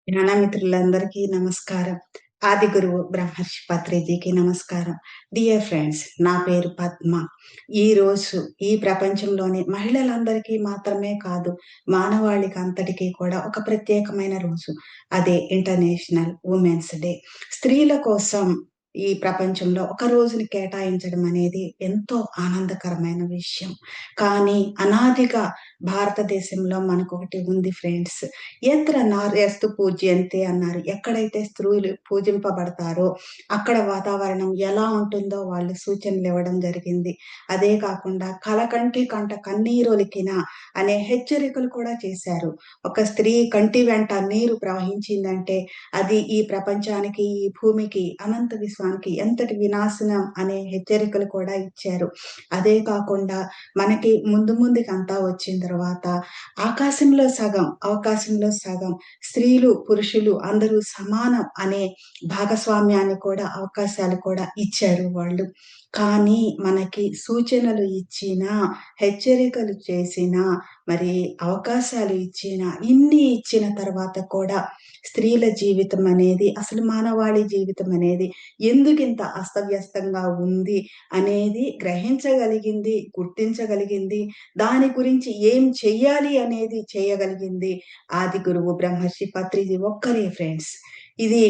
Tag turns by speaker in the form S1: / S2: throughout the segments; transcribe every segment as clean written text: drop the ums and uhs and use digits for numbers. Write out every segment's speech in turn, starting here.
S1: జ్ఞానమిత్రులందరికీ నమస్కారం. ఆది గురువు బ్రహ్మర్షి పత్రిజీకి నమస్కారం. డియర్ ఫ్రెండ్స్, నా పేరు పద్మ. ఈరోజు ఈ ప్రపంచంలోని మహిళలందరికీ మాత్రమే కాదు, మానవాళికి అంతటికీ కూడా ఒక ప్రత్యేకమైన రోజు. అదే ఇంటర్నేషనల్ వుమెన్స్ డే. స్త్రీల కోసం ఈ ప్రపంచంలో ఒక రోజుని కేటాయించడం అనేది ఎంతో ఆనందకరమైన విషయం. కానీ అనాదిగా భారతదేశంలో మనకొకటి ఉంది ఫ్రెండ్స్. యత్ర నార్యస్తు పూజ్యంతే అన్నారు. ఎక్కడైతే స్త్రీలు పూజింపబడతారో అక్కడ వాతావరణం ఎలా ఉంటుందో వాళ్ళు సూచనలివ్వడం జరిగింది. అదే కాకుండా కలకంటి కంట కన్నీరొలికిన అనే హెచ్చరికలు కూడా చేశారు. ఒక స్త్రీ కంటి వెంట నీరు ప్రవహించిందంటే అది ఈ ప్రపంచానికి, ఈ భూమికి, అనంత విశ్వానికి ఎంతటి వినాశనం అనే హెచ్చరికలు కూడా ఇచ్చారు. అదే కాకుండా మనకి ముందుకంతా వచ్చిన తర్వాత ఆకాశంలో సగం, అవకాశంలో సగం స్త్రీలు, పురుషులు అందరూ సమానం అనే భాగస్వామ్యాన్ని కూడా, అవకాశాలు కూడా ఇచ్చారు వాళ్ళు. కానీ మనకి సూచనలు ఇచ్చినా, హెచ్చరికలు చేసినా, మరి అవకాశాలు ఇచ్చినా, ఇన్ని ఇచ్చిన తర్వాత కూడా స్త్రీల జీవితం అనేది, అసలు మానవాళి జీవితం అనేది ఎందుకింత అస్తవ్యస్తంగా ఉంది అనేది గ్రహించగలిగింది, గుర్తించగలిగింది. దాని గురించి ఏం చెయ్యాలి అనేది చేయగలిగింది ఆది గురువు బ్రహ్మర్షి పత్రిజీ ఒక్కరే ఫ్రెండ్స్. ఇది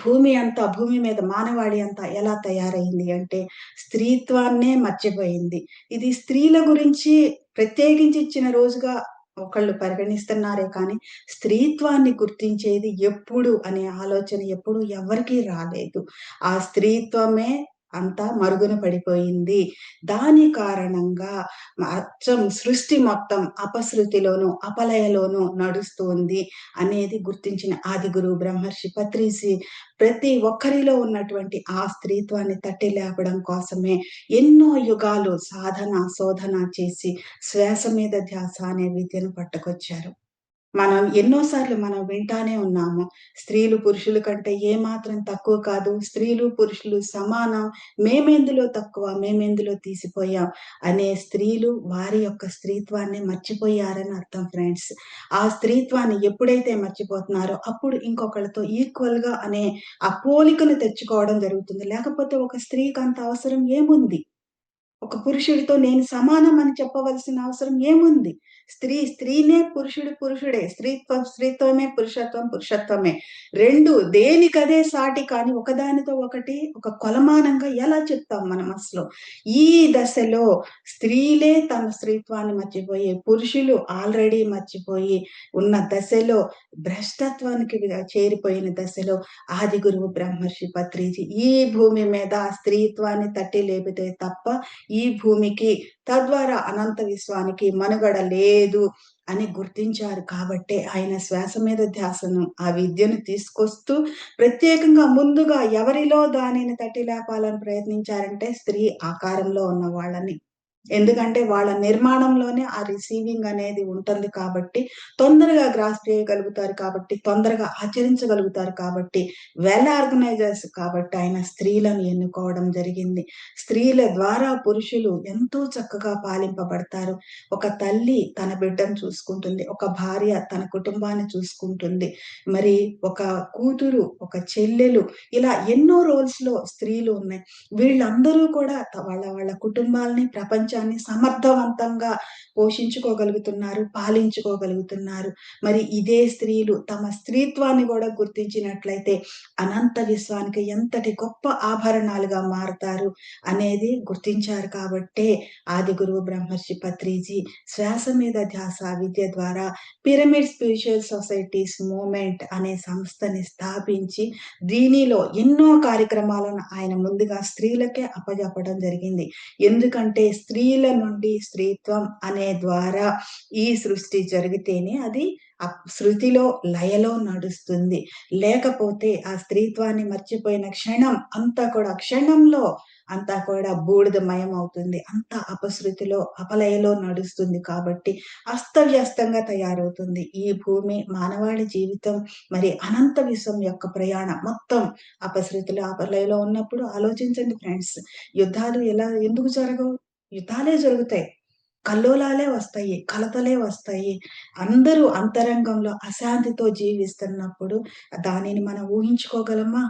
S1: భూమి మీద మానవాళి అంతా ఎలా తయారైంది అంటే స్త్రీత్వాన్నే మర్చిపోయింది. ఇది స్త్రీల గురించి ప్రత్యేకించి ఇచ్చిన రోజుగా ఒకళ్ళు పరిగణిస్తున్నారే కానీ, స్త్రీత్వాన్ని గుర్తించేది ఎప్పుడు అనే ఆలోచన ఎప్పుడు ఎవ్వరికీ రాలేదు. ఆ స్త్రీత్వమే అంతా మరుగున పడిపోయింది. దాని కారణంగా అచ్చం సృష్టి మొత్తం అపశృతిలోను, అపలయలోను నడుస్తుంది అనేది గుర్తించిన ఆది గురువు బ్రహ్మర్షి పత్రిజీ ప్రతి ఒక్కరిలో ఉన్నటువంటి ఆ స్త్రీత్వాన్ని తట్టి లేపడం కోసమే ఎన్నో యుగాలు సాధన, శోధన చేసి శ్వాస మీద ధ్యాస అనే విద్యను పట్టుకొచ్చారు. ఎన్నో సార్లు మనం వింటానే ఉన్నాము. స్త్రీలు పురుషుల కంటే ఏమాత్రం తక్కువ కాదు. స్త్రీలు, పురుషులు సమానం. మేమెందులో తక్కువ, మేమెందులో తీసిపోయాం అనే స్త్రీలు వారి యొక్క స్త్రీత్వాన్ని మర్చిపోయారని అర్థం ఫ్రెండ్స్. ఆ స్త్రీత్వాన్ని ఎప్పుడైతే మర్చిపోతున్నారో అప్పుడు ఇంకొకళ్ళతో ఈక్వల్‌గా అనే ఆ పోలికను తెచ్చుకోవడం జరుగుతుంది. లేకపోతే ఒక స్త్రీకంత అవసరం ఏముంది? ఒక పురుషుడితో నేను సమానం అని చెప్పవలసిన అవసరం ఏముంది? స్త్రీనే, పురుషుడు పురుషుడే. స్త్రీత్వం స్త్రీత్వమే, పురుషత్వం పురుషత్వమే. 2 దేనికదే సాటి కానీ ఒకదానితో ఒకటి ఒక కొలమానంగా ఎలా చెప్తాం మనం అసలు? ఈ దశలో స్త్రీలే తమ స్త్రీత్వాన్ని మర్చిపోయి, పురుషులు ఆల్రెడీ మర్చిపోయి ఉన్న దశలో భ్రష్టత్వానికి చేరిపోయిన దశలో ఆది గురువు బ్రహ్మర్షి పత్రిజీ ఈ భూమి మీద స్త్రీత్వాన్ని తట్టి లేపితే తప్ప ఈ భూమికి, తద్వారా అనంత విశ్వానికి మనుగడ లేదు అని గుర్తించారు కాబట్టే ఆయన శ్వాస మీద ధ్యాసను, ఆ విద్యను తీసుకొస్తూ ప్రత్యేకంగా ముందుగా ఎవరిలో దానిని తట్టి లేపాలని ప్రయత్నించారంటే స్త్రీ ఆకారంలో ఉన్న వాళ్ళని. ఎందుకంటే వాళ్ళ నిర్మాణంలోనే ఆ రిసీవింగ్ అనేది ఉంటుంది కాబట్టి, తొందరగా గ్రాస్ప్ చేయగలుగుతారు కాబట్టి, తొందరగా ఆచరించగలుగుతారు కాబట్టి, వెల్ ఆర్గనైజర్స్ కాబట్టి ఆయన స్త్రీలను ఎన్నుకోవడం జరిగింది. స్త్రీల ద్వారా పురుషులు ఎంతో చక్కగా పాలింపబడతారు. ఒక తల్లి తన బిడ్డను చూసుకుంటుంది. ఒక భార్య తన కుటుంబాన్ని చూసుకుంటుంది. మరి ఒక కూతురు, ఒక చెల్లెలు ఇలా ఎన్నో రోల్స్‌లో స్త్రీలు ఉన్నాయి. వీళ్ళందరూ కూడా వాళ్ళ కుటుంబాల్ని, ప్రపంచాన్ని సమర్థవంతంగా పోషించుకోగలుగుతున్నారు, పాలించుకోగలుగుతున్నారు. మరి ఇదే స్త్రీలు తమ స్త్రీత్వాన్ని గూడా గుర్తించినట్లయితే అనంత విశ్వానికి ఎంతటి గొప్ప ఆభరణాలుగా మారతారు అనేది గుర్తించారు కాబట్టే ఆది గురువు బ్రహ్మర్షి పత్రిజీ శ్వాస మీద ధ్యాస విద్య ద్వారా పిరమిడ్ స్పిరిచ్యువల్ సొసైటీస్ మూవ్‌మెంట్ అనే సంస్థని స్థాపించి దీనిలో ఎన్నో కార్యక్రమాలను ఆయన ముందుగా స్త్రీలకే అప్పజెప్పడం జరిగింది. ఎందుకంటే స్త్రీల నుండి స్త్రీత్వం అనే ద్వారా ఈ సృష్టి జరిగితేనే అది శృతిలో, లయలో నడుస్తుంది. లేకపోతే ఆ స్త్రీత్వాన్ని మర్చిపోయిన క్షణం అంతా కూడా క్షణంలో అంతా కూడా బూడిదమయం అవుతుంది. అంతా అపశృతిలో, అపలయలో నడుస్తుంది కాబట్టి అస్తవ్యస్తంగా తయారవుతుంది. ఈ భూమి మానవాళి జీవితం మరి అనంత విశ్వం యొక్క ప్రయాణం మొత్తం అపశృతిలో, అపలయలో ఉన్నప్పుడు ఆలోచించండి ఫ్రెండ్స్. యుద్ధాలు ఎందుకు జరగవు? యుద్ధాలే జరుగుతాయి. కల్లోలాలే వస్తాయి. కలతలే వస్తాయి. అందరూ అంతరంగంలో అశాంతితో జీవిస్తున్నప్పుడు దానిని మనం ఊహించుకోగలమా?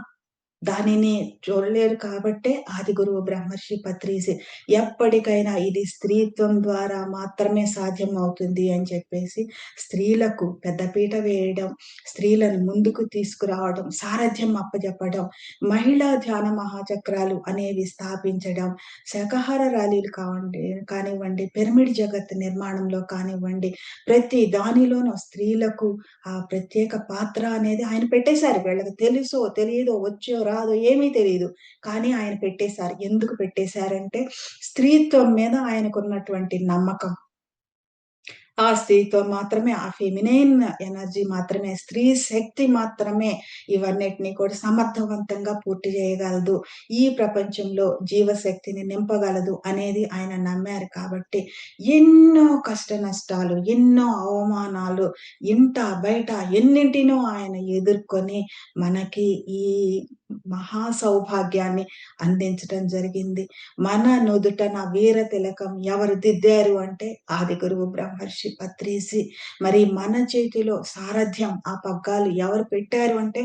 S1: దానిని చూడలేరు కాబట్టే ఆదిగురువు బ్రహ్మర్షి పత్రిజీ ఎప్పటికైనా ఇది స్త్రీత్వం ద్వారా మాత్రమే సాధ్యమవుతుంది అని చెప్పేసి స్త్రీలకు పెద్దపీట వేయడం, స్త్రీలను ముందుకు తీసుకురావడం, సారథ్యం అప్పజెప్పడం, మహిళా ధ్యాన మహాచక్రాలు అనేవి స్థాపించడం, శాకాహార ర్యాలీలు కానివ్వండి, పిరమిడ్ జగత్ నిర్మాణంలో కానివ్వండి, ప్రతి దానిలోనూ స్త్రీలకు ఆ ప్రత్యేక పాత్ర అనేది ఆయన పెట్టేశారు. వీళ్ళకి తెలుసో, తెలీదో, వచ్చో, రాదో ఏమీ తెలీదు. కానీ ఆయన పెట్టేశారు. ఎందుకు పెట్టేశారంటే, స్త్రీత్వం మీద ఆయనకున్నటువంటి నమ్మకం. ఆ స్త్రీత్వం మాత్రమే, ఆ ఫెమినైన్ ఎనర్జీ మాత్రమే, స్త్రీ శక్తి మాత్రమే ఇవన్నిటిని కూడా సమర్థవంతంగా పూర్తి చేయగలదు. ఈ ప్రపంచంలో జీవశక్తిని నింపగలదు అనేది ఆయన నమ్మారు కాబట్టి, ఎన్నో కష్ట నష్టాలు, ఎన్నో అవమానాలు ఇంట, బయట ఎన్నింటినో ఆయన ఎదుర్కొని మనకి ఈ మహా సౌభాగ్యాన్ని అందించటం జరిగింది. మన నుదుటన వీర తిలకం ఎవరు దిద్దారు అంటే ఆదిగురువు బ్రహ్మర్షి పత్రిజీ. మరి మన చేతిలో సారథ్యం ఆ పగ్గాలు ఎవరు పెట్టారు అంటే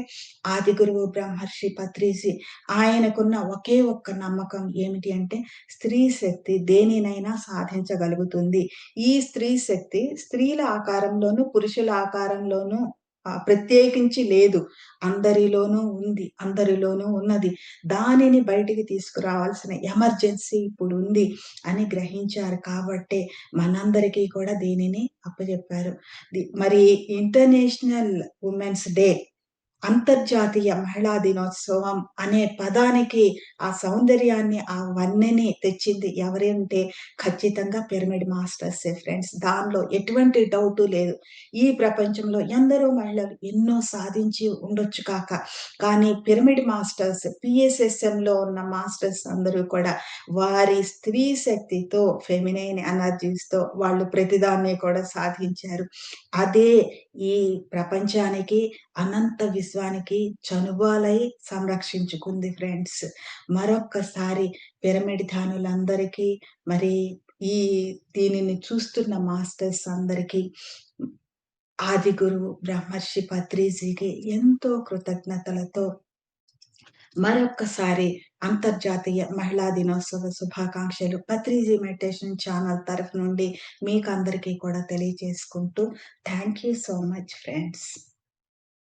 S1: ఆదిగురువు బ్రహ్మర్షి పత్రిజీ. ఆయనకున్న ఒకే ఒక్క నమ్మకం ఏమిటి అంటే స్త్రీ శక్తి దేనినైనా సాధించగలుగుతుంది. ఈ స్త్రీ శక్తి స్త్రీల ఆకారంలోనూ, పురుషుల ఆకారంలోనూ ప్రత్యేకించి లేదు. అందరిలోనూ ఉంది. అందరిలోనూ ఉన్నది. దానిని బయటికి తీసుకురావాల్సిన ఎమర్జెన్సీ ఇప్పుడుంది అని గ్రహించారు కాబట్టే మనందరికీ కూడా దీనిని అప్పజెప్పారు. మరి ఇంటర్నేషనల్ వుమెన్స్ డే అంతర్జాతీయ మహిళా దినోత్సవం అనే పదానికి ఆ సౌందర్యాన్ని, ఆ వన్నెని తెచ్చింది ఎవరంటే ఖచ్చితంగా పిరమిడ్ మాస్టర్సే ఫ్రెండ్స్. దానిలో ఎటువంటి డౌటు లేదు. ఈ ప్రపంచంలో ఎందరో మహిళలు ఎన్నో సాధించి ఉండొచ్చు కాక, కానీ పిరమిడ్ మాస్టర్స్, పీఎస్ఎస్ఎంలో ఉన్న మాస్టర్స్ అందరూ కూడా వారి స్త్రీ శక్తితో, ఫెమినైన్ ఎనర్జీస్‌తో వాళ్ళు ప్రతిదాన్ని కూడా సాధించారు. అదే ఈ ప్రపంచానికి, అనంత విశ్వానికి చనుబాలై సంరక్షించుకుంది ఫ్రెండ్స్. మరొక్కసారి పిరమిడ్ ధ్యానులందరికీ, మరి ఈ దీనిని చూస్తున్న మాస్టర్స్ అందరికీ, ఆదిగురువు బ్రహ్మర్షి పత్రిజీకి ఎంతో కృతజ్ఞతలతో మరొక్కసారి అంతర్జాతీయ మహిళా దినోత్సవ శుభాకాంక్షలు పత్రిజీ మెడిటేషన్ ఛానల్ తరఫు నుండి మీకందరికీ కూడా తెలియజేసుకుంటూ thank you so much friends.